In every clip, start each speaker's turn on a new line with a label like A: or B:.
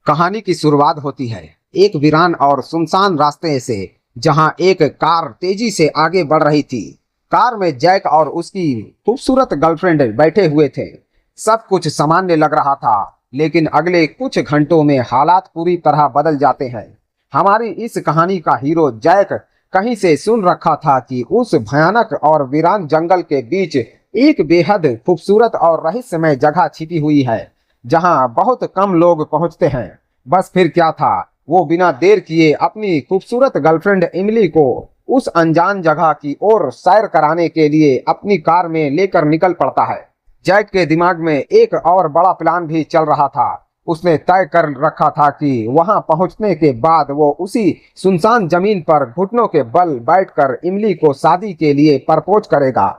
A: कहानी की शुरुआत होती है एक वीरान और सुनसान रास्ते से, जहां एक कार तेजी से आगे बढ़ रही थी। कार में जैक और उसकी खूबसूरत गर्लफ्रेंड बैठे हुए थे। सब कुछ सामान्य लग रहा था, लेकिन अगले कुछ घंटों में हालात पूरी तरह बदल जाते हैं। हमारी इस कहानी का हीरो जैक कहीं से सुन रखा था कि उस भयानक और वीरान जंगल के बीच एक बेहद खूबसूरत और रहस्यमय जगह छिपी हुई है, जहां बहुत कम लोग पहुंचते हैं। बस फिर क्या था, वो बिना देर किए अपनी खूबसूरत गर्लफ्रेंड इमली को उस अनजान जगह की ओर सैर कराने के लिए अपनी कार में लेकर निकल पड़ता है। जैक के दिमाग में एक और बड़ा प्लान भी चल रहा था। उसने तय कर रखा था कि वहां पहुंचने के बाद वो उसी सुनसान जमीन पर घुटनों के बल बैठकर इमली को शादी के लिए प्रपोज करेगा।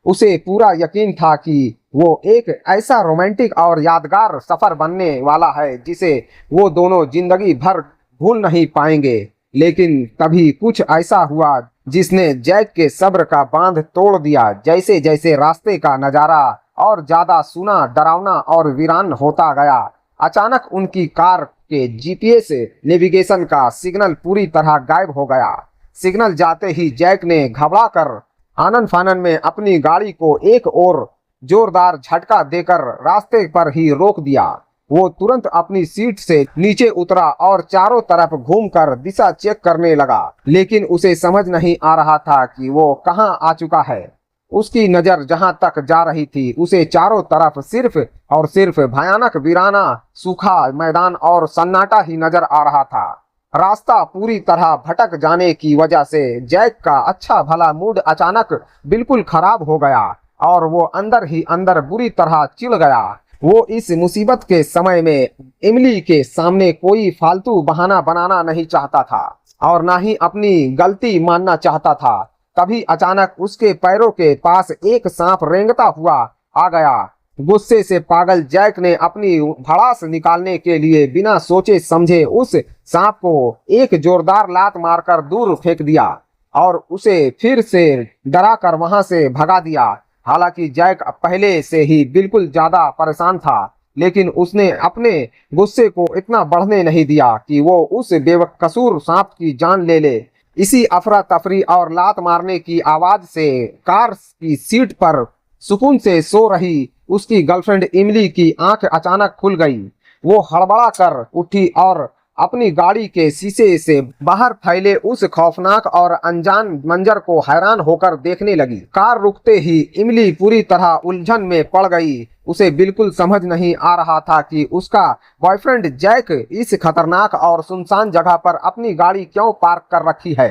A: उसे पूरा यकीन था कि वो एक ऐसा रोमांटिक और यादगार सफर बनने वाला है जिसे वो दोनों जिंदगी भर भूल नहीं पाएंगे। लेकिन तभी कुछ ऐसा हुआ जिसने जैक के सब्र का बांध तोड़ दिया। जैसे जैसे रास्ते का नजारा और ज्यादा सुना, डरावना और वीरान होता गया, अचानक उनकी कार के जीपीएस नेविगेशन का सिग्नल पूरी तरह गायब हो गया। सिग्नल जाते ही जैक ने घबरा कर आनन फानन में अपनी गाड़ी को एक और जोरदार झटका देकर रास्ते पर ही रोक दिया। वो तुरंत अपनी सीट से नीचे उतरा और चारों तरफ घूमकर दिशा चेक करने लगा, लेकिन उसे समझ नहीं आ रहा था कि वो कहां आ चुका है। उसकी नजर जहां तक जा रही थी, उसे चारों तरफ सिर्फ और सिर्फ भयानक वीराना, सूखा मैदान और सन्नाटा ही नजर आ रहा था। रास्ता पूरी तरह भटक जाने की वजह से जैक का अच्छा भला मूड अचानक बिल्कुल खराब हो गया और वो अंदर ही अंदर बुरी तरह चिढ़ गया। वो इस मुसीबत के समय में इमली के सामने कोई फालतू बहाना बनाना नहीं चाहता था और ना ही अपनी गलती मानना चाहता था। तभी अचानक उसके पैरों के पास एक सांप रेंगता हुआ आ गया। गुस्से से पागल जैक ने अपनी भड़ास निकालने के लिए बिना सोचे समझे उस सांप को एक जोरदार लात मारकर दूर फेंक दिया और उसे फिर से डरा कर वहां से भगा दिया। हालांकि जैक पहले से ही बिल्कुल ज्यादा परेशान था, लेकिन उसने अपने गुस्से को इतना बढ़ने नहीं दिया कि वो उस बेकसूर सांप की जान ले ले। इसी अफरा तफरी और लात मारने की आवाज से कार की सीट पर सुकून से सो रही उसकी गर्लफ्रेंड इमली की आंख अचानक खुल गई। वो हड़बड़ा कर उठी और अपनी गाड़ी के शीशे से बाहर फैले उस खौफनाक और अनजान मंजर को हैरान होकर देखने लगी। कार रुकते ही इमली पूरी तरह उलझन में पड़ गई। उसे बिल्कुल समझ नहीं आ रहा था कि उसका बॉयफ्रेंड जैक इस खतरनाक और सुनसान जगह पर अपनी गाड़ी क्यों पार्क कर रखी है।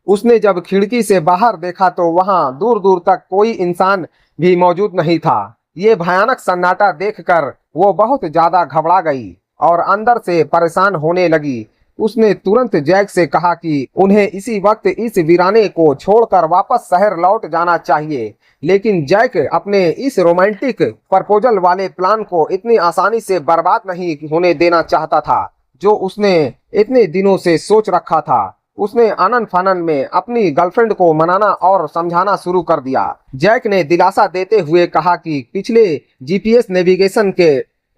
A: उसने जब खिड़की से बाहर देखा तो वहां दूर दूर तक कोई इंसान भी मौजूद नहीं था। ये भयानक सन्नाटा देखकर वो बहुत ज्यादा घबरा गई और अंदर से परेशान होने लगी। उसने तुरंत जैक से कहा कि उन्हें इसी वक्त इस वीराने को छोड़कर वापस शहर लौट जाना चाहिए, लेकिन जैक अपने इस रोमांटिक प्रपोजल वाले प्लान को इतनी आसानी से बर्बाद नहीं होने देना चाहता था जो उसने इतने दिनों से सोच रखा था। उसने आनन फानन में अपनी गर्लफ्रेंड को मनाना और समझाना शुरू कर दिया। जैक ने दिलासा देते हुए कहा कि पिछले जीपीएस नेविगेशन के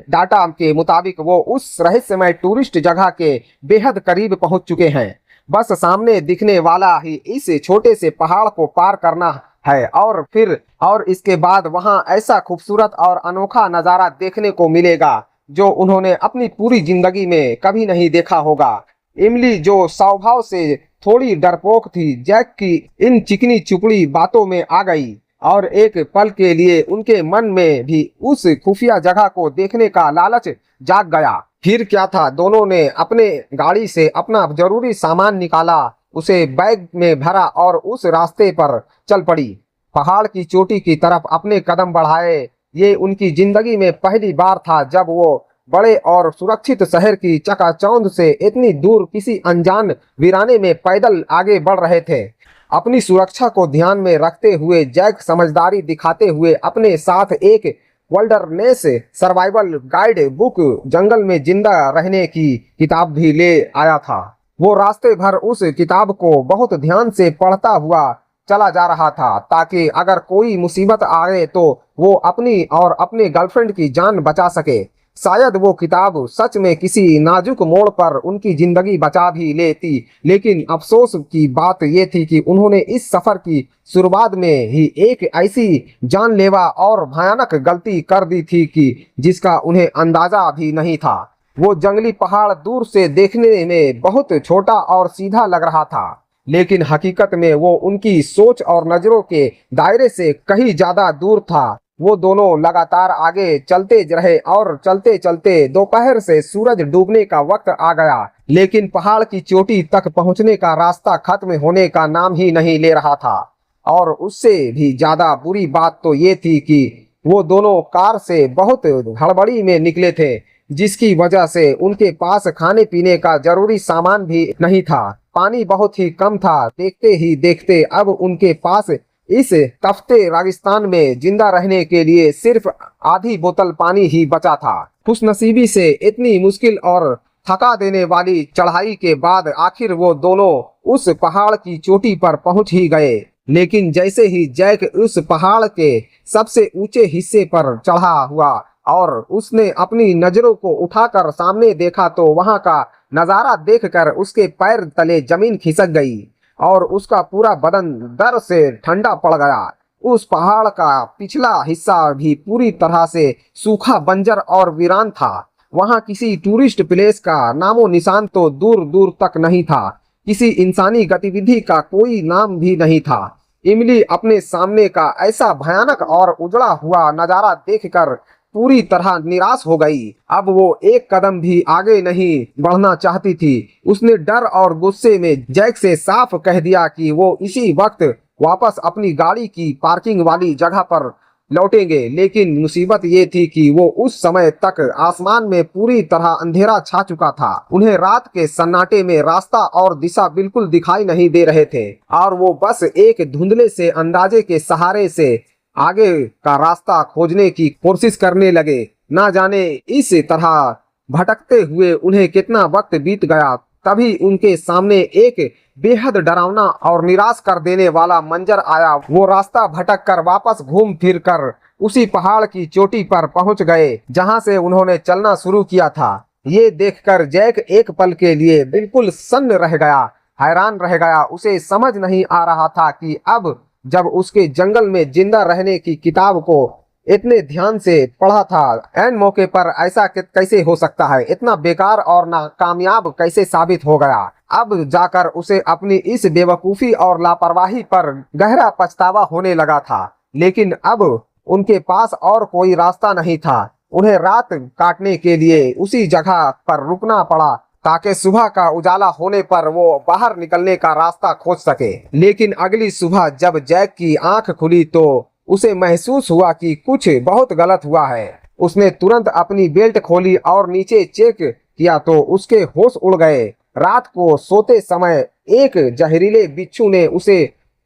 A: डाटा के मुताबिक वो उस रहस्यमय टूरिस्ट जगह के बेहद करीब पहुंच चुके हैं। बस सामने दिखने वाला ही इस छोटे से पहाड़ को पार करना है और इसके बाद वहां ऐसा खूबसूरत और अनोखा नजारा देखने को मिलेगा जो उन्होंने अपनी पूरी जिंदगी में कभी नहीं देखा होगा। इमली, जो स्वभाव से थोड़ी डरपोक थी, जैक की इन चिकनी चुपड़ी बातों में आ गई और एक पल के लिए उनके मन में भी उस खुफिया जगह को देखने का लालच जाग गया। फिर क्या था, दोनों ने अपने गाड़ी से अपना जरूरी सामान निकाला, उसे बैग में भरा और उस रास्ते पर चल पड़ी। पहाड़ की चोटी की तरफ अपने कदम बढ़ाए। ये उनकी जिंदगी में पहली बार था जब वो बड़े और सुरक्षित शहर की चकाचौंध से इतनी दूर किसी अनजान वीराने में पैदल आगे बढ़ रहे थे। अपनी सुरक्षा को ध्यान में रखते हुए जैक समझदारी दिखाते हुए अपने साथ एक वाइल्डरनेस सर्वाइवल गाइड बुक, जंगल में जिंदा रहने की किताब भी ले आया था। वो रास्ते भर उस किताब को बहुत ध्यान से पढ़ता हुआ चला जा रहा था ताकि अगर कोई मुसीबत आए तो वो अपनी और अपने गर्लफ्रेंड की जान बचा सके। शायद वो किताब सच में किसी नाजुक मोड़ पर उनकी जिंदगी बचा भी लेती, लेकिन अफसोस की बात ये थी कि उन्होंने इस सफर की शुरुआत में ही एक ऐसी जानलेवा और भयानक गलती कर दी थी कि जिसका उन्हें अंदाजा भी नहीं था। वो जंगली पहाड़ दूर से देखने में बहुत छोटा और सीधा लग रहा था, लेकिन हकीकत में वो उनकी सोच और नजरों के दायरे से कहीं ज्यादा दूर था। वो दोनों लगातार आगे चलते रहे और चलते चलते दोपहर से सूरज डूबने का वक्त आ गया, लेकिन पहाड़ की चोटी तक पहुंचने का रास्ता खत्म होने का नाम ही नहीं ले रहा था। और उससे भी ज्यादा बुरी बात तो ये थी कि वो दोनों कार से बहुत हड़बड़ी में निकले थे, जिसकी वजह से उनके पास खाने पीने का जरूरी सामान भी नहीं था। पानी बहुत ही कम था। देखते ही देखते अब उनके पास इस तपते रेगिस्तान में जिंदा रहने के लिए सिर्फ आधी बोतल पानी ही बचा था। खुशनसीबी से इतनी मुश्किल और थका देने वाली चढ़ाई के बाद आखिर वो दोनों उस पहाड़ की चोटी पर पहुंच ही गए। लेकिन जैसे ही जैक उस पहाड़ के सबसे ऊंचे हिस्से पर चढ़ा हुआ और उसने अपनी नजरों को उठाकर सामने देखा, तो वहां का नजारा देखकर उसके पैर तले जमीन खिसक गई और उसका पूरा बदन डर से ठंडा पड़ गया। उस पहाड़ का पिछला हिस्सा भी पूरी तरह से सूखा, बंजर और वीरान था। वहां किसी टूरिस्ट प्लेस का नामो निशान तो दूर दूर तक नहीं था। किसी इंसानी गतिविधि का कोई नाम भी नहीं था। इमली अपने सामने का ऐसा भयानक और उजड़ा हुआ नजारा देखकर पूरी तरह निराश हो गई। अब वो एक कदम भी आगे नहीं बढ़ना चाहती थी। उसने डर और गुस्से में जैक से साफ कह दिया कि वो इसी वक्त वापस अपनी गाड़ी की पार्किंग वाली जगह पर लौटेंगे, लेकिन मुसीबत ये थी कि वो उस समय तक आसमान में पूरी तरह अंधेरा छा चुका था। उन्हें रात के सन्नाटे में रास्ता और दिशा बिल्कुल दिखाई नहीं दे रहे थे और वो बस एक धुंधले से अंदाजे के सहारे से आगे का रास्ता खोजने की कोशिश करने लगे। ना जाने इस तरह भटकते हुए उन्हें कितना वक्त बीत गया। तभी उनके सामने एक बेहद डरावना और निराश कर देने वाला मंजर आया। वो रास्ता भटक कर वापस घूम फिर कर उसी पहाड़ की चोटी पर पहुंच गए जहां से उन्होंने चलना शुरू किया था। ये देखकर जैक एक पल के लिए बिल्कुल सन्न रह गया, हैरान रह गया। उसे समझ नहीं आ रहा था कि अब जब उसके जंगल में जिंदा रहने की किताब को इतने ध्यान से पढ़ा था, एन मौके पर ऐसा कैसे हो सकता है, इतना बेकार और नाकामयाब कैसे साबित हो गया। अब जाकर उसे अपनी इस बेवकूफ़ी और लापरवाही पर गहरा पछतावा होने लगा था। लेकिन अब उनके पास और कोई रास्ता नहीं था। उन्हें रात काटने के लिए उसी जगह पर रुकना पड़ा ताकि सुबह का उजाला होने पर वो बाहर निकलने का रास्ता खोज सके। लेकिन अगली सुबह जब जैक की आंख खुली तो उसे महसूस हुआ कि कुछ बहुत गलत हुआ है। उसने तुरंत अपनी बेल्ट खोली और नीचे चेक किया तो उसके होश उड़ गए। रात को सोते समय एक जहरीले बिच्छू ने उसे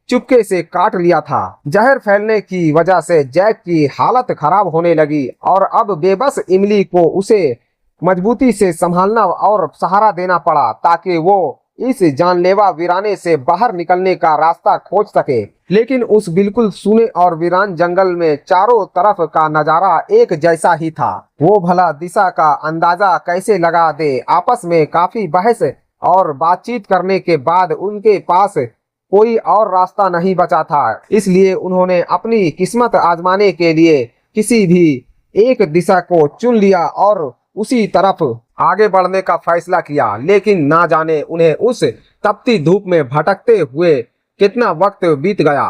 A: चुपके से काट लिया था। जहर फैलने की वजह से जैक की हालत खराब होने लगी और अब बेबस इमली को उसे मजबूती से संभालना और सहारा देना पड़ा ताकि वो इस जानलेवा वीराने से बाहर निकलने का रास्ता खोज सके। लेकिन उस बिल्कुल सूने और वीरान जंगल में चारों तरफ का नजारा एक जैसा ही था। वो भला दिशा का अंदाजा कैसे लगा दे। आपस में काफी बहस और बातचीत करने के बाद उनके पास कोई और रास्ता नहीं बचा था। इसलिए उन्होंने अपनी किस्मत आजमाने के लिए किसी भी एक दिशा को चुन लिया और उसी तरफ आगे बढ़ने का फैसला किया। लेकिन ना जाने उन्हें उस तपती धूप में भटकते हुए कितना वक्त बीत गया।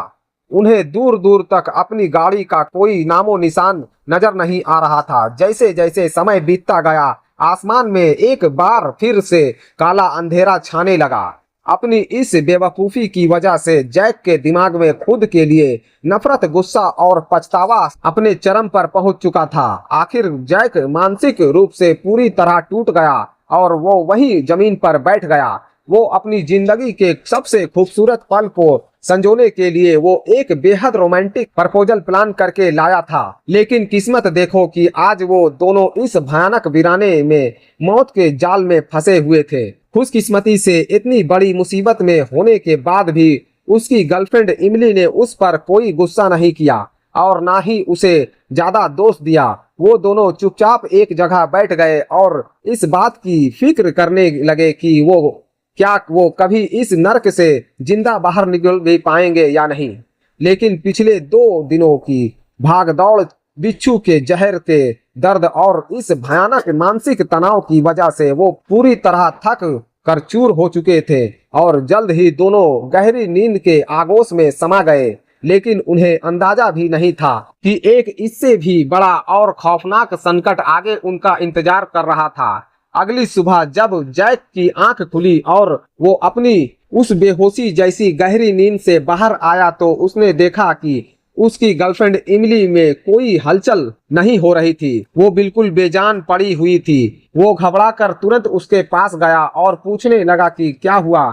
A: उन्हें दूर दूर तक अपनी गाड़ी का कोई नामो निशान नजर नहीं आ रहा था। जैसे जैसे समय बीतता गया आसमान में एक बार फिर से काला अंधेरा छाने लगा। अपनी इस बेवकूफ़ी की वजह से जैक के दिमाग में खुद के लिए नफरत, गुस्सा और पछतावा अपने चरम पर पहुंच चुका था। आखिर जैक मानसिक रूप से पूरी तरह टूट गया और वो वहीं जमीन पर बैठ गया। वो अपनी जिंदगी के सबसे खूबसूरत पल को संजोने के लिए वो एक बेहद रोमांटिक प्रपोजल प्लान करके लाया था। लेकिन किस्मत देखो कि आज वो दोनों इस भयानक वीराने में मौत के जाल में फंसे हुए थे। खुशकिस्मती से इतनी बड़ी मुसीबत में होने के बाद भी उसकी गर्लफ्रेंड इमली ने उस पर कोई गुस्सा नहीं किया और ना ही उसे ज्यादा दोष दिया। वो दोनों चुपचाप एक जगह बैठ गए और इस बात की फिक्र करने लगे कि वो कभी इस नर्क से जिंदा बाहर निकल भी पाएंगे या नहीं। लेकिन पिछले 2 दिनों की भागदौड़, बिच्छू के जहर के दर्द और इस भयानक मानसिक तनाव की वजह से वो पूरी तरह थक कर चूर हो चुके थे और जल्द ही दोनों गहरी नींद के आगोश में समा गए। लेकिन उन्हें अंदाजा भी नहीं था कि एक इससे भी बड़ा और खौफनाक संकट आगे उनका इंतजार कर रहा था। अगली सुबह जब जैक की आंख खुली और वो अपनी उस बेहोशी जैसी गहरी नींद से बाहर आया तो उसने देखा कि उसकी गर्लफ्रेंड इमली में कोई हलचल नहीं हो रही थी। वो बिल्कुल बेजान पड़ी हुई थी। वो घबराकर तुरंत उसके पास गया और पूछने लगा कि क्या हुआ।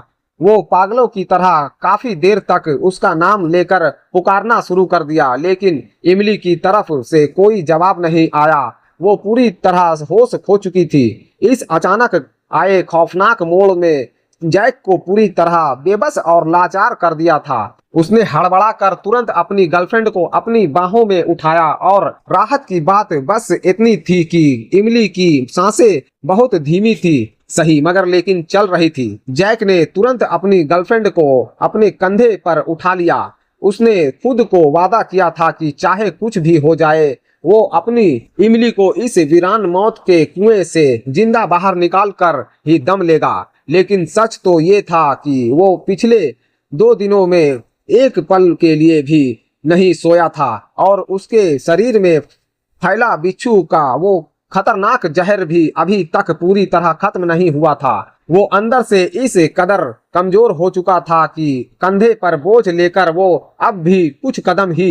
A: वो पागलों की तरह काफी देर तक उसका नाम लेकर पुकारना शुरू कर दिया, लेकिन इमली की तरफ से कोई जवाब नहीं आया। वो पूरी तरह होश खो चुकी थी। इस अचानक आए खौफनाक मोड़ में जैक को पूरी तरह बेबस और लाचार कर दिया था। उसने हड़बड़ा कर तुरंत अपनी गर्लफ्रेंड को अपनी बाहों में उठाया और राहत की बात बस इतनी थी कि इमली की सांसें बहुत धीमी थी सही, मगर लेकिन चल रही थी। जैक ने तुरंत अपनी गर्लफ्रेंड को अपने कंधे पर उठा लिया। उसने खुद को वादा किया था कि चाहे कुछ भी हो जाए वो अपनी इमली को इस वीरान मौत के कुएं से जिंदा बाहर निकाल कर ही दम लेगा। लेकिन सच तो ये था कि वो पिछले 2 दिनों में एक पल के लिए भी नहीं सोया था और उसके शरीर में फैला बिच्छू का वो खतरनाक जहर भी अभी तक पूरी तरह खत्म नहीं हुआ था। वो अंदर से इस कदर कमजोर हो चुका था कि कंधे पर बोझ लेकर वो अब भी कुछ कदम ही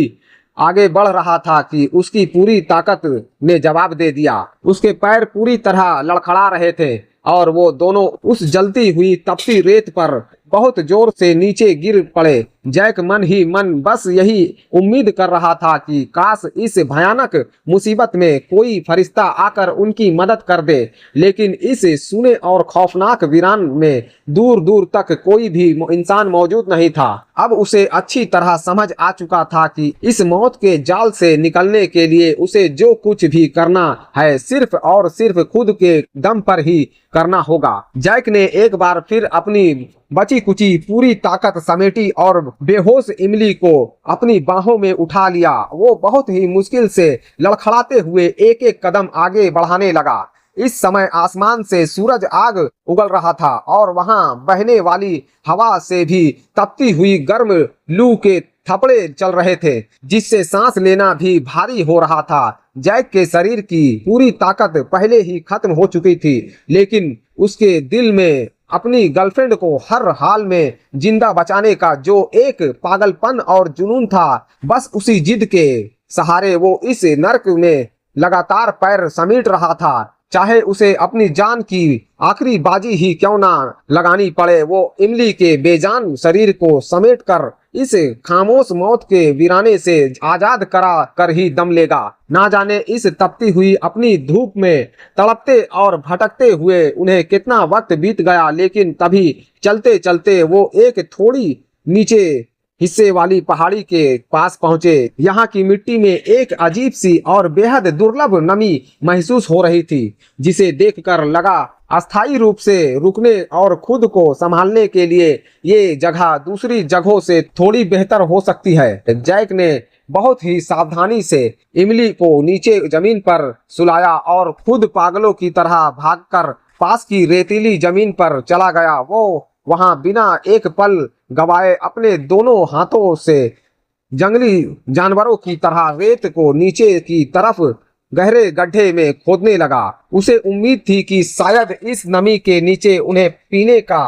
A: आगे बढ़ रहा था कि उसकी पूरी ताकत ने जवाब दे दिया। उसके पैर पूरी तरह लड़खड़ा रहे थे और वो दोनों उस जलती हुई तपती रेत पर बहुत जोर से नीचे गिर पड़े। जैक मन ही मन बस यही उम्मीद कर रहा था कि काश इस भयानक मुसीबत में कोई फरिश्ता आकर उनकी मदद कर दे, लेकिन इस सूने और खौफनाक वीरान में दूर दूर तक कोई भी इंसान मौजूद नहीं था। अब उसे अच्छी तरह समझ आ चुका था कि इस मौत के जाल से निकलने के लिए उसे जो कुछ भी करना है सिर्फ और सिर्फ खुद के दम पर ही करना होगा। जैक ने एक बार फिर अपनी बची कुची पूरी ताकत समेटी और बेहोश इमली को अपनी बाहों में उठा लिया। वो बहुत ही मुश्किल से लड़खड़ाते हुए एक एक कदम आगे बढ़ाने लगा। इस समय आसमान से सूरज आग उगल रहा था और वहां बहने वाली हवा से भी तपती हुई गर्म लू के थपड़े चल रहे थे, जिससे सांस लेना भी भारी हो रहा था। जैक के शरीर की पूरी ताकत पहले ही खत्म हो चुकी थी, लेकिन उसके दिल में अपनी गर्लफ्रेंड को हर हाल में जिंदा बचाने का जो एक पागलपन और जुनून था, बस उसी जिद के सहारे वो इस नर्क में लगातार पैर समेट रहा था। चाहे उसे अपनी जान की आखिरी बाजी ही क्यों ना लगानी पड़े, वो इमली के बेजान शरीर को समेट कर इस खामोश मौत के वीराने से आजाद करा कर ही दम लेगा। ना जाने इस तपती हुई अपनी धूप में तड़पते और भटकते हुए उन्हें कितना वक्त बीत गया, लेकिन तभी चलते चलते वो एक थोड़ी नीचे हिस्से वाली पहाड़ी के पास पहुंचे। यहाँ की मिट्टी में एक अजीब सी और बेहद दुर्लभ नमी महसूस हो रही थी, जिसे देखकर लगा अस्थायी रूप से रुकने और खुद को संभालने के लिए ये जगह दूसरी जगहों से थोड़ी बेहतर हो सकती है। जैक ने बहुत ही सावधानी से इमली को नीचे जमीन पर सुलाया और खुद पागलों की तरह भागकर पास की रेतीली जमीन पर चला गया। वो वहां बिना एक पल गवाए अपने दोनों हाथों से जंगली जानवरों की तरह रेत को नीचे की तरफ गहरे गड्ढे में खोदने लगा। उसे उम्मीद थी कि शायद इस नमी के नीचे उन्हें पीने का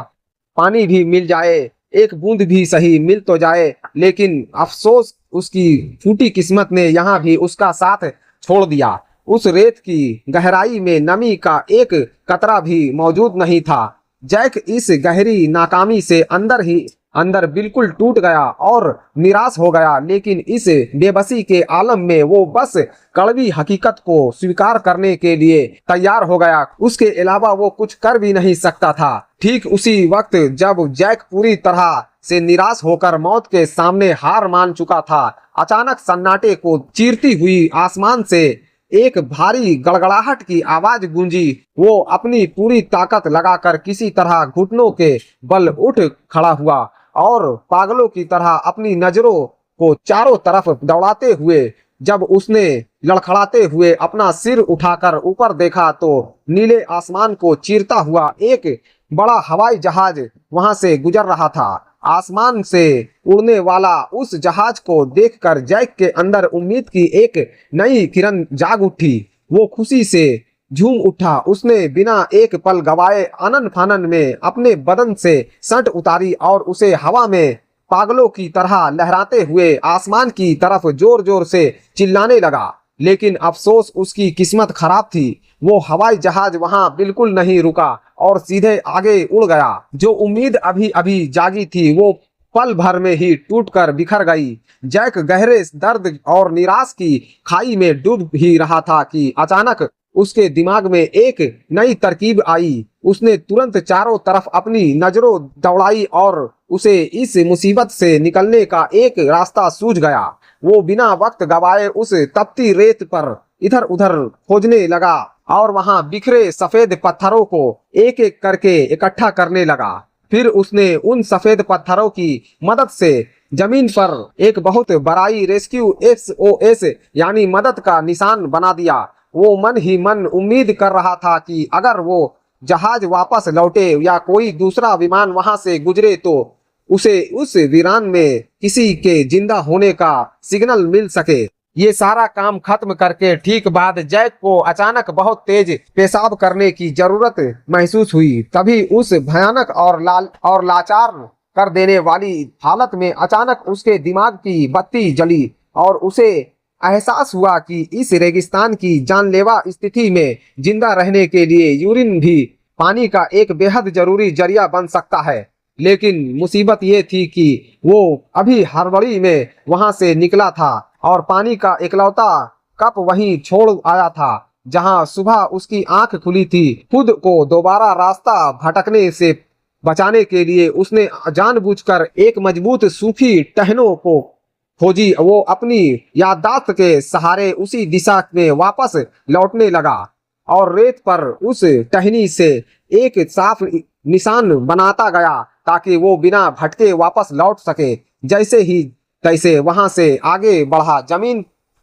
A: पानी भी मिल जाए, एक बूंद भी सही मिल तो जाए, लेकिन अफसोस उसकी फूटी किस्मत ने यहाँ भी उसका साथ छोड़ दिया। उस रेत की गहराई में नमी का एक कतरा भी मौजूद नहीं था। जैक इस गहरी नाकामी से अंदर ही अंदर बिल्कुल टूट गया और निराश हो गया, लेकिन इस बेबसी के आलम में वो बस कड़वी हकीकत को स्वीकार करने के लिए तैयार हो गया। उसके अलावा वो कुछ कर भी नहीं सकता था। ठीक उसी वक्त जब जैक पूरी तरह से निराश होकर मौत के सामने हार मान चुका था, अचानक सन्नाटे को चीरती हुई आसमान से एक भारी गड़गड़ाहट की आवाज गूंजी। वो अपनी पूरी ताकत लगाकर किसी तरह घुटनों के बल उठ खड़ा हुआ और पागलों की तरह अपनी नजरों को चारों तरफ दौड़ाते हुए जब उसने लड़खड़ाते हुए अपना सिर उठाकर ऊपर देखा तो नीले आसमान को चीरता हुआ एक बड़ा हवाई जहाज वहां से गुजर रहा था। आसमान से उड़ने वाला उस जहाज को देखकर जैक के अंदर उम्मीद की एक नई किरण जाग उठी। वो खुशी से झूम उठा। उसने बिना एक पल गवाए आनन फानन में अपने बदन से शर्ट उतारी और उसे हवा में पागलों की तरह लहराते हुए आसमान की तरफ जोर जोर से चिल्लाने लगा। लेकिन अफसोस, उसकी किस्मत खराब थी। वो हवाई जहाज वहां बिल्कुल नहीं रुका और सीधे आगे उड़ गया। जो उम्मीद अभी अभी जागी थी वो पल भर में ही टूटकर बिखर गई। जैक गहरे दर्द और निराश की खाई में डूब ही रहा था कि अचानक उसके दिमाग में एक नई तरकीब आई। उसने तुरंत चारों तरफ अपनी नजरों दौड़ाई और उसे इस मुसीबत से निकलने का एक रास्ता सूझ गया। वो बिना वक्त गवाए उस तपती रेत पर इधर उधर खोजने लगा और वहां बिखरे सफेद पत्थरों को एक एक करके इकट्ठा करने लगा। फिर उसने उन सफेद पत्थरों की मदद से जमीन पर एक बहुत बड़ाई रेस्क्यू SOS यानी मदद का निशान बना दिया। वो मन ही मन उम्मीद कर रहा था कि अगर वो जहाज वापस लौटे या कोई दूसरा विमान वहां से गुजरे तो उसे उस वीरान में किसी के जिंदा होने का सिग्नल मिल सके। ये सारा काम खत्म करके ठीक बाद जैक को अचानक बहुत तेज पेशाब करने की जरूरत महसूस हुई। तभी उस भयानक और लाचार कर देने वाली हालत में अचानक उसके दिमाग की बत्ती जली और उसे एहसास हुआ कि इस रेगिस्तान की जानलेवा स्थिति में जिंदा रहने के लिए यूरिन भी पानी का एक बेहद जरूरी जरिया बन सकता है। लेकिन मुसीबत ये थी कि वो अभी हड़बड़ी में वहां से निकला था और पानी का इकलौता कप वहीं छोड़ आया था जहां सुबह उसकी आंख खुली थी। खुद को दोबारा रास्ता भटकने से बचाने के लिए उसने जानबूझकर एक मजबूत सूखी टहनों को खोजी। वो अपनी याददाश्त के सहारे उसी दिशा में वापस लौटने लगा और रेत पर उस टहनी से एक साफ निशान बनाता गया ताकि वो बिना भटके वापस लौट सके। जैसे ही तैसे वहां से आगे बढ़ा, जमीन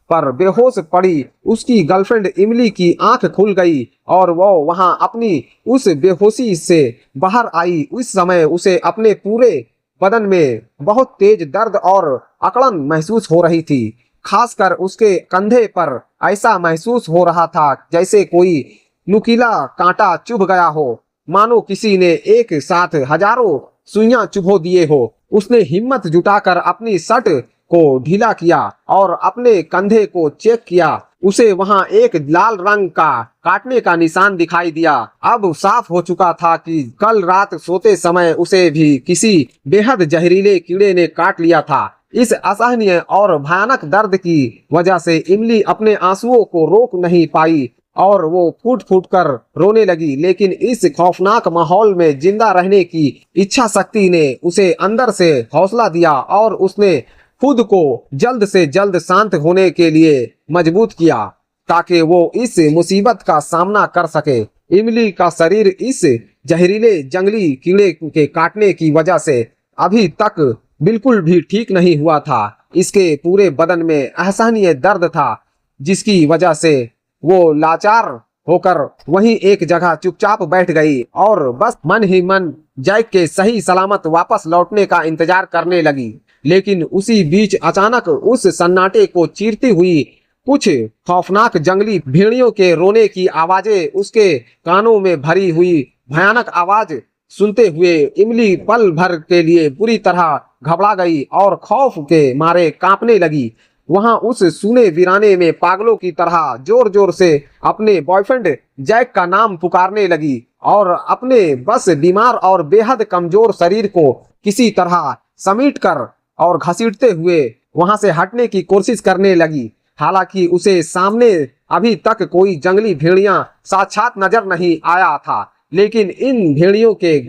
A: पर बेहोश पड़ी उसकी गर्लफ्रेंड इमली की आंख खुल गई और वो वहां अपनी उस बेहोशी से बाहर आई। उस समय उसे अपने पूरे बदन में बहुत तेज दर्द और अकड़न महसूस हो रही थी। खासकर उसके कंधे पर ऐसा महसूस हो रहा था जैसे कोई नुकीला कांटा चुभ गया हो, मानो किसी ने एक साथ हजारों सुइयां चुभो दिए हो। उसने हिम्मत जुटाकर अपनी शर्ट को ढीला किया और अपने कंधे को चेक किया। उसे वहां एक लाल रंग का काटने का निशान दिखाई दिया। अब साफ हो चुका था कि कल रात सोते समय उसे भी किसी बेहद जहरीले कीड़े ने काट लिया था। इस असहनीय और भयानक दर्द की वजह से इमली अपने आंसुओं को रोक नहीं पाई और वो फूट फूट कर रोने लगी। लेकिन इस खौफनाक माहौल में जिंदा रहने की इच्छा शक्ति ने उसे अंदर से हौसला दिया और उसने खुद को जल्द से जल्द शांत होने के लिए मजबूत किया ताकि वो इस मुसीबत का सामना कर सके। इमली का शरीर इस जहरीले जंगली कीड़े के काटने की वजह से अभी तक बिल्कुल भी ठीक नहीं हुआ था। इसके पूरे बदन में असहनीय दर्द था जिसकी वजह से वो लाचार होकर वहीं एक जगह चुपचाप बैठ गई और बस मन ही मन जैक के सही सलामत वापस लौटने का इंतजार करने लगी। लेकिन उसी बीच अचानक उस सन्नाटे को चीरती हुई कुछ खौफनाक जंगली भेड़ियों के रोने की आवाजें उसके कानों में भरी हुई भयानक आवाज सुनते हुए इमली पल भर के लिए बुरी तरह घबरा गई और खौफ के मारे कांपने लगी। वहां उस सूने वीराने में पागलों की तरह जोर जोर से अपने बॉयफ्रेंड जैक का नाम पुकारने लगी और अपने बस बीमार और बेहद कमजोर शरीर को किसी तरह समेट कर और घसीटते हुए वहां से हटने की कोशिश करने लगी। हालांकि उसे सामने अभी तक कोई जंगली भेड़िया साक्षात नजर नहीं आया था, लेकिन इन भेड़ियों के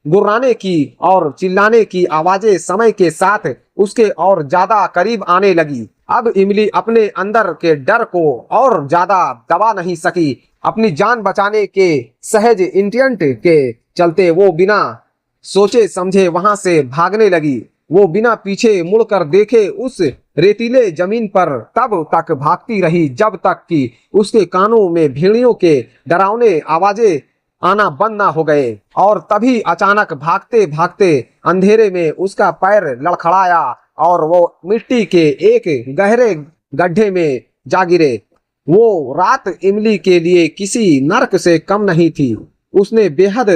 A: गुर्राने की और चिल्लाने की आवाजें समय के साथ उसके और ज्यादा करीब आने लगी। अब इमली अपने अंदर के डर को और ज्यादा दबा नहीं सकी। अपनी जान बचाने के सहज इंटेंट के चलते वो बिना सोचे समझे वहां से भागने लगी। वो बिना पीछे मुड़कर देखे उस रेतीले जमीन पर तब तक भागती रही जब तक कि उसके कानों में भेड़ियों के डरावने आवाजें आना बंद ना हो गए। और तभी अचानक भागते भागते अंधेरे में उसका पैर लड़खड़ाया और वो मिट्टी के एक गहरे गड्ढे में जा गिरे। वो रात इमली के लिए किसी नर्क से कम नहीं थी। उसने बेहद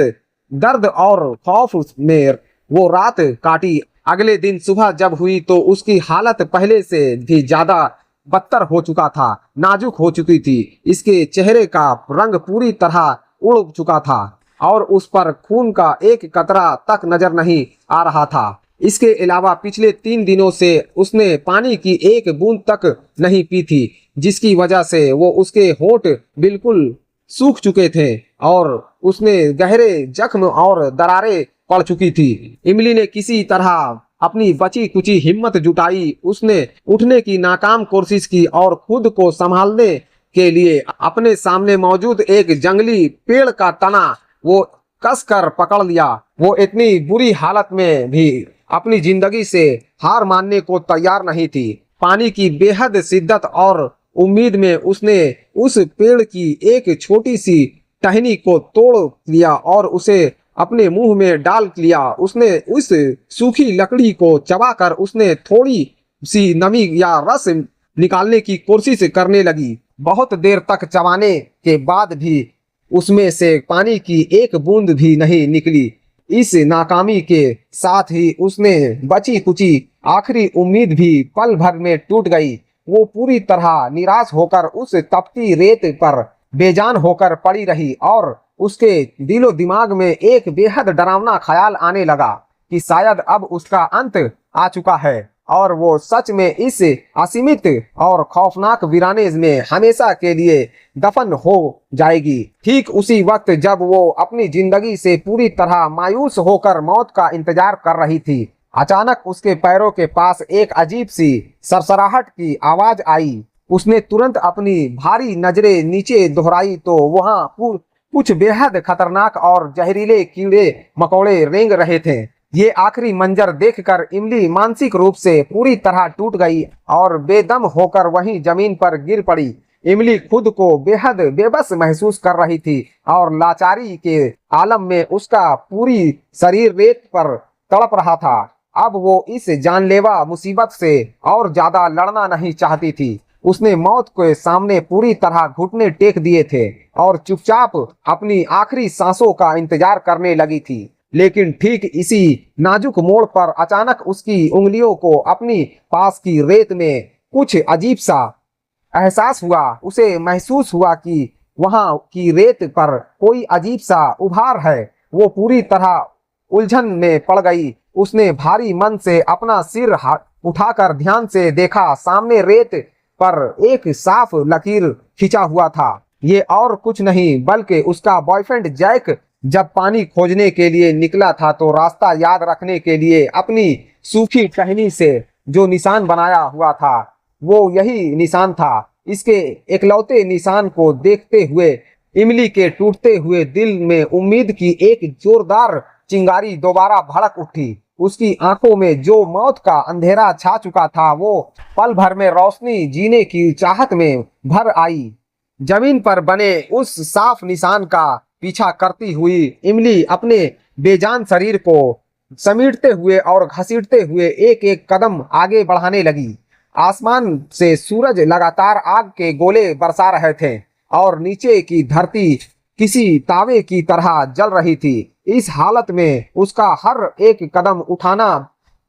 A: दर्द और खौफ में वो रात काटी। अगले दिन सुबह जब हुई तो उसकी हालत पहले से भी ज्यादा बदतर हो चुका था, नाजुक हो चुकी थी। इसके चेहरे का रंग पूरी तरह उड़ चुका था और उस पर खून का एक कतरा तक नजर नहीं आ रहा था। इसके अलावा पिछले 3 दिनों से उसने पानी की एक बूंद तक नहीं पी थी, जिसकी वजह से वो उसके होंठ बिल्कुल सूख चुके थे और उसने गहरे जख्म और दरारें पड़ चुकी थी। इमली ने किसी तरह अपनी बची कुची हिम्मत जुटाई। उसने उठने की नाकाम कोशिश की और खुद को संभालने के लिए अपने सामने मौजूद एक जंगली पेड़ का तना वो कसकर पकड़ लिया। वो इतनी बुरी हालत में भी अपनी जिंदगी से हार मानने को तैयार नहीं थी। पानी की बेहद शिद्दत और उम्मीद में उसने उस पेड़ की एक छोटी सी टहनी को तोड़ लिया और उसे अपने मुंह में डाल लिया। उसने उस सूखी लकड़ी को चबाकर उसने थोड़ी सी नमी या रस निकालने की कोशिश करने लगी। बहुत देर तक चबाने के बाद भी उसमें से पानी की एक बूंद भी नहीं निकली। इस नाकामी के साथ ही उसने बची कुची आखिरी उम्मीद भी पल भर में टूट गई। वो पूरी तरह निराश होकर उस तपती रेत पर बेजान होकर पड़ी रही और उसके दिलो दिमाग में एक बेहद डरावना ख्याल आने लगा कि शायद अब उसका अंत आ चुका है और वो सच में इस असीमित और खौफनाक वीराने में हमेशा के लिए दफन हो जाएगी। ठीक उसी वक्त जब वो अपनी जिंदगी से पूरी तरह मायूस होकर मौत का इंतजार कर रही थी, अचानक उसके पैरों के पास एक अजीब सी सरसराहट की आवाज आई। उसने तुरंत अपनी भारी नजरें नीचे दोहराई तो वहां कुछ बेहद खतरनाक और जहरीले कीड़े मकोड़े रेंग रहे थे। ये आखिरी मंजर देखकर इमली मानसिक रूप से पूरी तरह टूट गई और बेदम होकर वहीं जमीन पर गिर पड़ी। इमली खुद को बेहद बेबस महसूस कर रही थी और लाचारी के आलम में उसका पूरी शरीर रेत पर तड़प रहा था। अब वो इस जानलेवा मुसीबत से और ज्यादा लड़ना नहीं चाहती थी। उसने मौत के सामने पूरी तरह घुटने टेक दिए थे और चुपचाप अपनी आखिरी सांसों का इंतजार करने लगी थी। लेकिन ठीक इसी नाजुक मोड़ पर अचानक उसकी उंगलियों को अपनी पास की रेत में कुछ अजीब सा एहसास हुआ। उसे महसूस हुआ कि वहां की रेत पर कोई अजीब सा उभार है। वो पूरी तरह उलझन में पड़ गई। उसने भारी मन से अपना सिर उठाकर ध्यान से देखा। सामने रेत पर एक साफ लकीर खिंचा हुआ था। ये और कुछ नहीं बल्कि उसका बॉयफ्रेंड जैक जब पानी खोजने के लिए निकला था तो रास्ता याद रखने के लिए अपनी सूखी टहनी से जो निशान बनाया हुआ था वो यही निशान था। इसके एकलौते निशान को देखते हुए इमली के टूटते हुए दिल में उम्मीद की एक जोरदार चिंगारी दोबारा भड़क उठी। उसकी आंखों में जो मौत का अंधेरा छा चुका था वो पल भर में रोशनी जीने की चाहत में भर आई। जमीन पर बने उस साफ निशान का पीछा करती हुई इमली अपने बेजान शरीर को समेटते हुए और घसीटते हुए एक एक कदम आगे बढ़ाने लगी। आसमान से सूरज लगातार आग के गोले बरसा रहे थे और नीचे की धरती किसी तावे की तरह जल रही थी। इस हालत में उसका हर एक कदम उठाना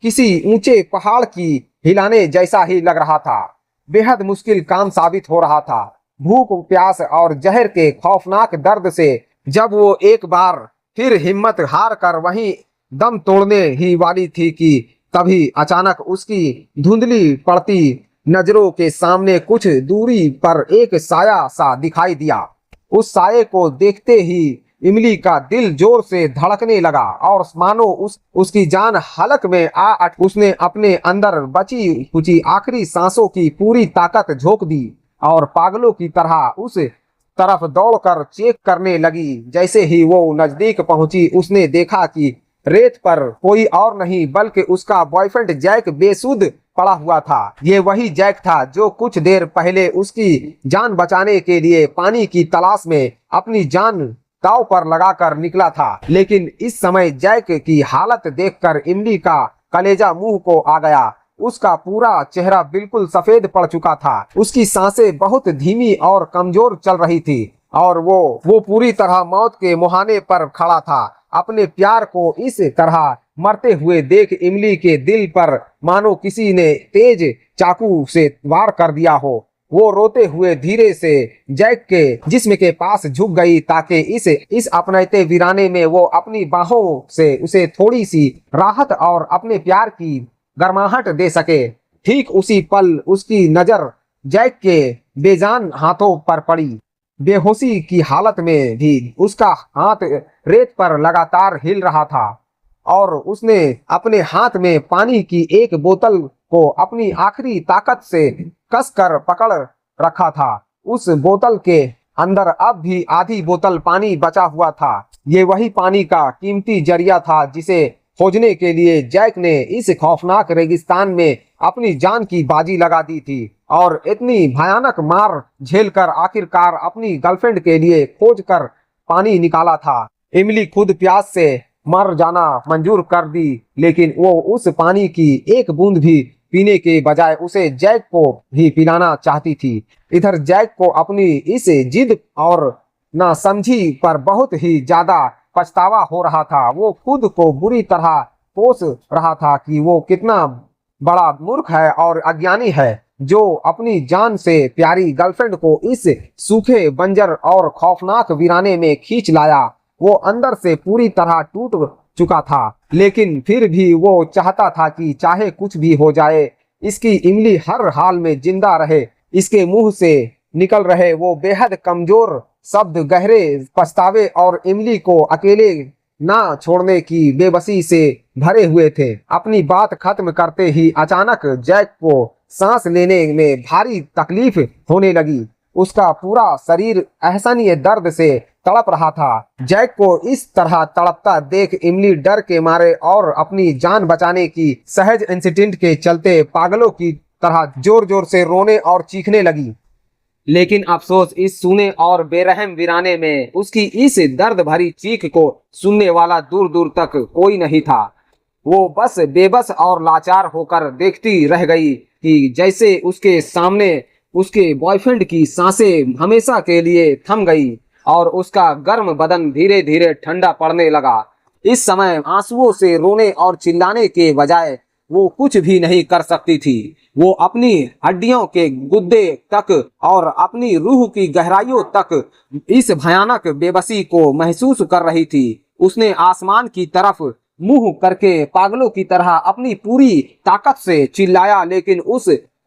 A: किसी ऊंचे पहाड़ की हिलाने जैसा ही लग रहा था। बेहद मुश्किल काम साबित हो रहा था। भूख, प्यास और जहर के खौफनाक दर्द से जब वो एक बार फिर हिम्मत हार कर वहीं दम तोड़ने ही वाली थी कि तभी अचानक उसकी धुंधली पड़ती नजरों के सामने कुछ दूरी पर एक साया सा दिखाई दिया। उस साये को देखते ही इमली का दिल जोर से धड़कने लगा और मानो उसकी जान हलक में उसने अपने अंदर बची कुची आखिरी सांसों की पूरी ताकत झोंक दी और पागलों की तरह उस तरफ दौड़कर चेक करने लगी। जैसे ही वो नजदीक पहुंची उसने देखा कि रेत पर कोई और नहीं बल्कि उसका बॉयफ्रेंड जैक बेसुध पड़ा हुआ था। ये वही जैक था जो कुछ देर पहले उसकी जान बचाने के लिए पानी की तलाश में अपनी जान दांव पर लगाकर निकला था। लेकिन इस समय जैक की हालत देखकर इमली का कलेजा मुंह को आ गया। उसका पूरा चेहरा बिल्कुल सफेद पड़ चुका था, उसकी सांसें बहुत धीमी और कमजोर चल रही थी और वो पूरी तरह मौत के मुहाने पर खड़ा था। अपने प्यार को इस तरह मरते हुए देख इमली के दिल पर मानो किसी ने तेज चाकू से वार कर दिया हो। वो रोते हुए धीरे से जैक के जिस्म के पास झुक गई ताकि इस अपनते वीराने में वो अपनी बाहों से उसे थोड़ी सी राहत और अपने प्यार की गर्माहट दे सके। ठीक उसी पल उसकी नजर जैक के बेजान हाथों पर पड़ी। बेहोशी की हालत में भी उसका हाथ रेत पर लगातार हिल रहा था और उसने अपने हाथ में पानी की एक बोतल को अपनी आखिरी ताकत से कसकर पकड़ रखा था। उस बोतल के अंदर अब भी आधी बोतल पानी बचा हुआ था। ये वही पानी का कीमती जरिया था जिसे खोजने के लिए जैक ने इस खौफनाक रेगिस्तान में अपनी जान की बाजी लगा दी थी और इतनी भयानक मार झेलकर आखिरकार अपनी गर्लफ्रेंड के लिए खोज कर पानी निकाला था। इमली खुद प्यास से मर जाना मंजूर कर दी, लेकिन वो उस पानी की एक बूंद भी पीने के बजाय उसे जैक को भी पिलाना चाहती थी। इधर जैक को अपनी इस जिद और नासमझी पर बहुत ही ज्यादा पछतावा हो रहा था। वो खुद को बुरी तरह कोस रहा था कि वो कितना बड़ा मूर्ख है और अज्ञानी है जो अपनी जान से प्यारी गर्लफ्रेंड को इस सूखे बंजर और खौफनाक वीराने में खींच लाया। वो अंदर से पूरी तरह टूट चुका था, लेकिन फिर भी वो चाहता था कि चाहे कुछ भी हो जाए इसकी इमली हर हाल में जिंदा रहे। इसके मुंह से निकल रहे वो बेहद कमजोर शब्द गहरे पछतावे और इमली को अकेले ना छोड़ने की बेबसी से भरे हुए थे। अपनी बात खत्म करते ही अचानक जैक को सांस लेने में भारी तकलीफ होने लगी। उसका पूरा शरीर असहनीय दर्द से तड़प रहा था। जैक को इस तरह तड़पता देख इमली डर के मारे और अपनी जान बचाने की सहज इंस्टिंक्ट के चलते पागलों की तरह जोर जोर से रोने और चीखने लगी। लेकिन अफसोस इस सूने और बेरहम वीराने में उसकी इस दर्द भरी चीख को सुनने वाला दूर दूर तक कोई नहीं था। वो बस बेबस और लाचार होकर देखती रह गई कि जैसे उसके सामने उसके बॉयफ्रेंड की सांसें हमेशा के लिए थम गई और उसका गर्म बदन धीरे धीरे ठंडा पड़ने लगा। इस समय आंसुओं से रोने और चिल्लाने के बजाय वो कुछ भी नहीं कर सकती थी। वो अपनी हड्डियों के गुद्दे तक और अपनी रूह की गहराइयों तक इस भयानक बेबसी को महसूस कर रही थी। उसने आसमान की तरफ मुंह करके पागलों की तरह अपनी पूरी ताकत से चिल्लाया, लेकिन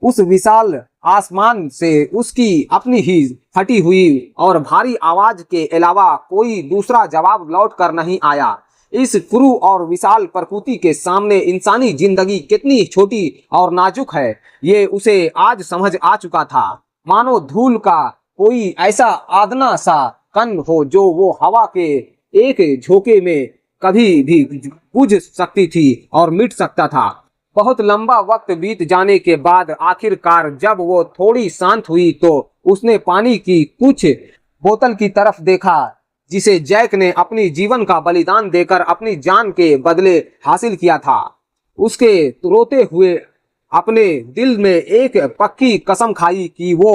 A: उस विशाल आसमान से उसकी अपनी ही फटी हुई और भारी आवाज के अलावा कोई दूसरा जवाब लौट कर नहीं आया। इस क्रूर और विशाल प्रकृति के सामने इंसानी जिंदगी कितनी छोटी और नाजुक है ये उसे आज समझ आ चुका था। मानो धूल का कोई ऐसा आदना सा कण हो जो वो हवा के एक झोंके में कभी भी बुझ सकती थी और मिट सकता था। बहुत लंबा वक्त बीत जाने के बाद आखिरकार जब वो थोड़ी शांत हुई तो उसने पानी की कुछ बोतल की तरफ देखा जिसे जैक ने अपनी जीवन का बलिदान देकर अपनी जान के बदले हासिल किया था। उसके रोते हुए अपने दिल में एक पक्की कसम खाई कि वो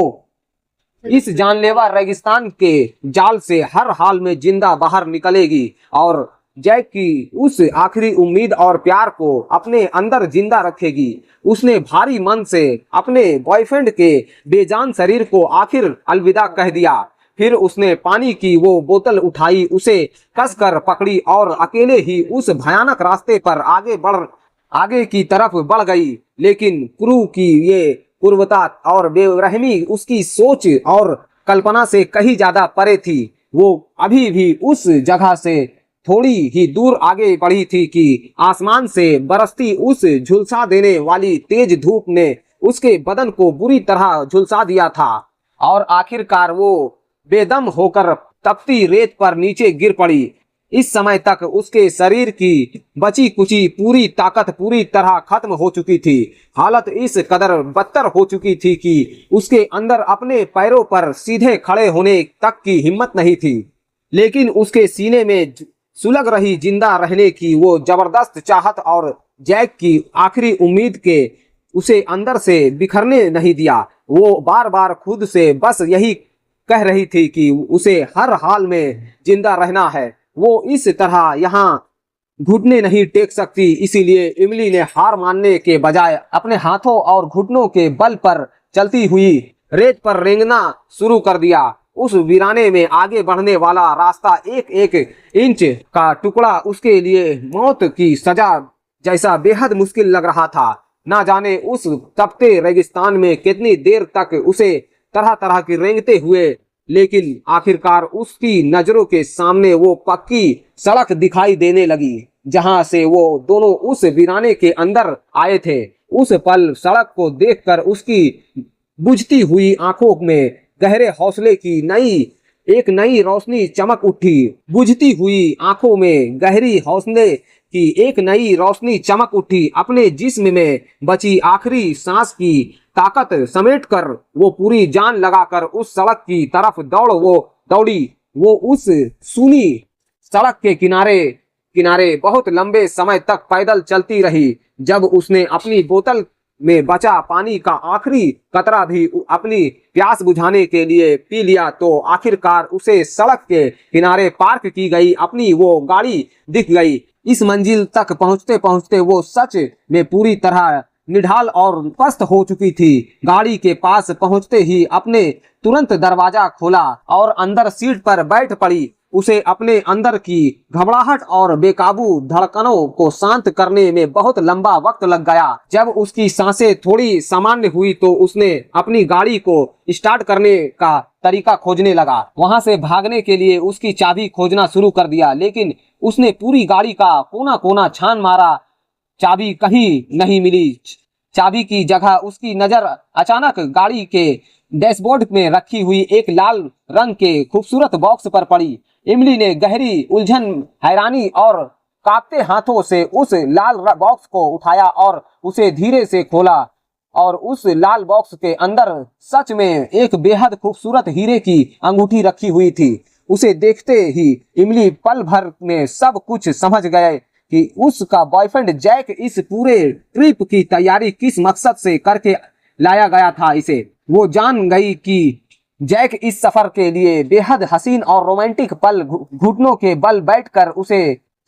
A: इस जानलेवा रेगिस्तान के जाल से हर हाल में जिंदा बाहर निकलेगी और जैक की उस आखिरी उम्मीद और प्यार को अपने अंदर जिंदा रखेगी। उसने भारी मन से अपने बॉयफ्रेंड के बेजान शरीर को आखिर अलविदा कह दिया। फिर उसने पानी की वो बोतल उठाई, उसे कसकर पकड़ी और अकेले ही उस भयानक रास्ते पर आगे की तरफ बढ़ गई। लेकिन क्रू की ये कुर्बता और बेरहमी उसकी सोच और कल्पना से कहीं ज्यादा परे थी। वो अभी भी उस जगह से थोड़ी ही दूर आगे बढ़ी थी कि आसमान से बरसती उस झुलसा देने वाली तेज धूप ने उसके बदन को बुरी तरह झुलसा दिया था और आखिरकार वो बेदम होकर तपती रेत पर नीचे गिर पड़ी। इस समय तक उसके शरीर की बची कुची पूरी ताकत पूरी तरह खत्म हो चुकी थी। हालत इस कदर बदतर हो चुकी थी कि उसके अंदर अपने पैरों पर सीधे खड़े होने तक की हिम्मत नहीं थी। लेकिन उसके सीने में सुलग रही जिंदा रहने की वो जबरदस्त चाहत और जैक की आखिरी उम्मीद के उसे अंदर से बिखरने नहीं दिया। वो बार बार खुद से बस यही कह रही थी कि उसे हर हाल में जिंदा रहना है। वो इस तरह यहाँ घुटने नहीं टेक सकती। इसीलिए इमली ने हार मानने के बजाय अपने हाथों और घुटनों के बल पर चलती हुई रेत पर रेंगना शुरू कर दिया। उस वीराने में आगे बढ़ने वाला रास्ता एक एक इंच का टुकड़ा उसके लिए मौत की सजा जैसा बेहद मुश्किल लग रहा था। ना जाने उस तपते रेगिस्तान में कितनी देर तक उसे तरह तरह की रेंगते हुए, लेकिन आखिरकार उसकी नजरों के सामने वो पक्की सड़क दिखाई देने लगी जहां से वो दोनों उस वीराने के अंदर आए थे। उस पल सड़क को देखकर उसकी बुझती हुई आंखों में गहरे हौसले की एक नई रोशनी चमक उठी। बुझती हुई आंखों में गहरी हौसले की एक नई रोशनी चमक उठी। अपने जिस्म में बची आखिरी सांस की ताकत समेटकर वो पूरी जान लगाकर उस सड़क की तरफ दौड़ी। वो उस सूनी सड़क के किनारे बहुत लंबे समय तक पैदल चलती रही। जब उसने अपनी बोतल में बचा पानी का आखिरी कतरा भी अपनी प्यास बुझाने के लिए पी लिया तो आखिरकार उसे सड़क के किनारे पार्क की गई अपनी वो गाड़ी दिख गई। इस मंजिल तक पहुंचते पहुंचते वो सच में पूरी तरह निढाल और पस्त हो चुकी थी। गाड़ी के पास पहुंचते ही अपने तुरंत दरवाजा खोला और अंदर सीट पर बैठ पड़ी। उसे अपने अंदर की घबराहट और बेकाबू धड़कनों को शांत करने में बहुत लंबा वक्त लग गया। जब उसकी सांसें थोड़ी सामान्य हुई तो उसने अपनी गाड़ी को स्टार्ट करने का तरीका खोजने लगा। वहां से भागने के लिए उसकी चाबी खोजना शुरू कर दिया, लेकिन उसने पूरी गाड़ी का कोना कोना छान मारा, चाबी कहीं नहीं मिली। चाबी की जगह उसकी नजर अचानक गाड़ी के डैशबोर्ड में रखी हुई एक लाल रंग के खूबसूरत बॉक्स पर पड़ी। इमली ने गहरी उलझन, हैरानी और कांपते हाथों से उस लाल बॉक्स को उठाया और उसे धीरे से खोला और उस लाल बॉक्स के अंदर सच में एक बेहद खूबसूरत हीरे की अंगूठी रखी हुई थी। उसे देखते ही इमली पल भर में सब कुछ समझ गए कि उसका बॉयफ्रेंड जैक इस पूरे ट्रिप की तैयारी किस मकसद से करके लाया गया था। इसे वो जान गई कि जैक इस सफर के लिए बेहद हसीन और रोमांटिक पल घुटनों के बल बैठकर उसे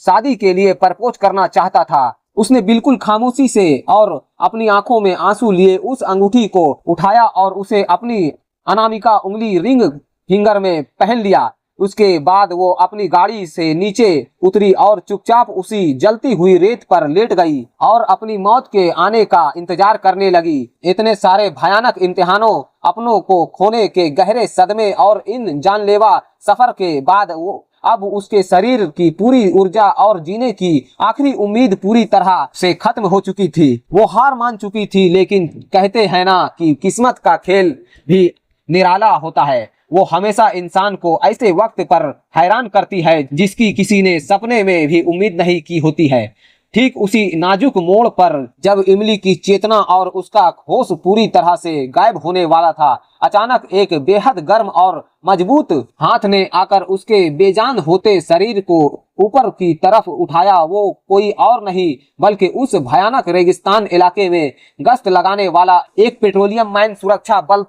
A: शादी के लिए प्रपोज करना चाहता था। उसने बिल्कुल खामोशी से और अपनी आंखों में आंसू लिए उस अंगूठी को उठाया और उसे अपनी अनामिका उंगली रिंग फिंगर में पहन लिया। उसके बाद वो अपनी गाड़ी से नीचे उतरी और चुपचाप उसी जलती हुई रेत पर लेट गई और अपनी मौत के आने का इंतजार करने लगी। इतने सारे भयानक इम्तिहानों, अपनों को खोने के गहरे सदमे और इन जानलेवा सफर के बाद वो अब उसके शरीर की पूरी ऊर्जा और जीने की आखिरी उम्मीद पूरी तरह से खत्म हो चुकी थी। वो हार मान चुकी थी, लेकिन कहते हैं ना कि किस्मत का खेल भी निराला होता है। वो हमेशा इंसान को ऐसे वक्त पर हैरान करती है जिसकी किसी ने सपने में भी उम्मीद नहीं की होती है। ठीक उसी नाजुक मोड़ पर जब इमली की चेतना और उसका होश पूरी तरह से गायब होने वाला था, अचानक एक बेहद गर्म और मजबूत हाथ ने आकर उसके बेजान होते शरीर को ऊपर की तरफ उठाया। वो कोई और नहीं बल्कि उस भयानक रेगिस्तान इलाके में गश्त लगाने वाला एक पेट्रोलियम माइन सुरक्षा बल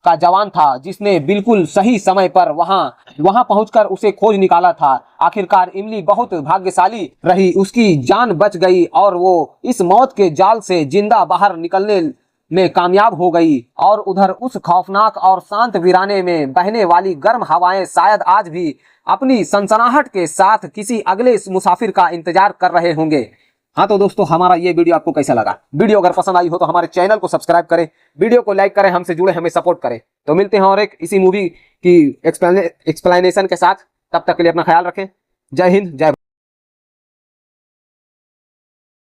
A: का जवान था, जिसने बिल्कुल सही समय पर वहां पहुंचकर उसे खोज निकाला था। आखिरकार इमली बहुत भाग्यशाली रही, उसकी जान बच गई और वो इस मौत के जाल से जिंदा बाहर निकलने में कामयाब हो गई। और उधर उस खौफनाक और शांत वीराने में बहने वाली गर्म हवाएं शायद आज भी अपनी सनसनाहट के साथ किसी अगले मुसाफिर का इंतजार कर रहे होंगे।
B: हाँ तो दोस्तों हमारा ये वीडियो आपको कैसा लगा? वीडियो अगर पसंद आई हो तो हमारे चैनल को सब्सक्राइब करें, वीडियो को लाइक करें, हमसे जुड़े, हमें सपोर्ट करें। तो मिलते हैं और एक इसी मूवी की एक्सप्लेनेशन के साथ। तब तक के लिए अपना ख्याल रखें। जय हिंद, जय